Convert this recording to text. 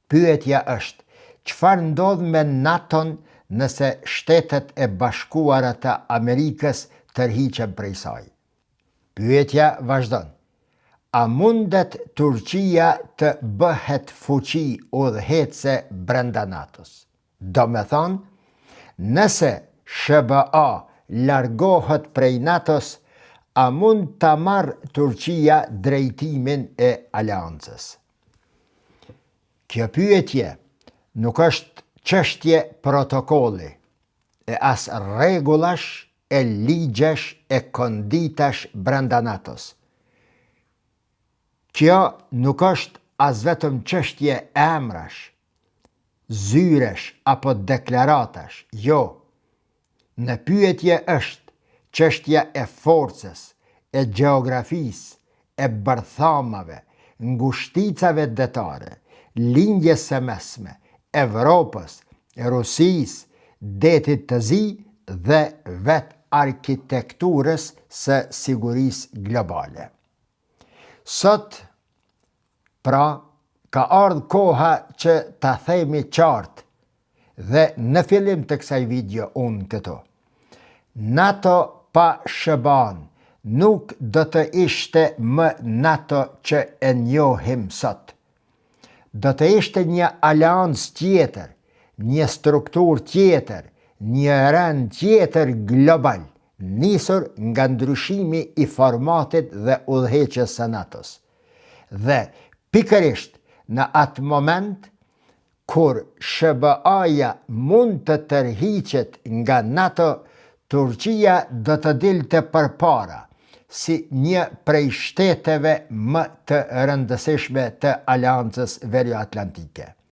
Pyetja është, çfarë ndodh me NATO-n nëse Shtetet e Bashkuara të Amerikës tërhiqen prej saj? Pyetja vazhdon. A mundet Turqia të bëhet fuqi udhëheqëse brenda NATO-s? Do me thonë, nëse SBA largohet prej NATO-s, a mund të marrë Turqia drejtimin e aleancës? Kjo pyetje nuk është çështje protokolli, e as rregullash, e ligjesh, e konditash brenda NATO-s. Kjo nuk është as vetëm çështje emrash, zyresh apo deklaratash, jo. Në pyetje është çështja e forcës, e gjeografisë, e bërthamave, ngushticave detare, lindjes së mesme, Evropës, Rusisë, detit të zi dhe vetë arkitekturës së sigurisë globale. Sot, pra, ka ardhur koha që ta themi qartë dhe në fillim të kësaj video unë këto. NATO pa SBA-n nuk do të ishte më NATO që e njohim sot. Do të ishte një aleancë tjetër, një strukturë tjetër, një rend tjetër global, nisur nga ndryshimi i formatit dhe udhëheqjes së NATO-s. Dhe pikërisht në atë moment kur SBA-ja mund të tërhiqet nga NATO, Turqia do të dilte përpara si një prej shteteve më të rëndësishme të Aleancës Veriatlantike.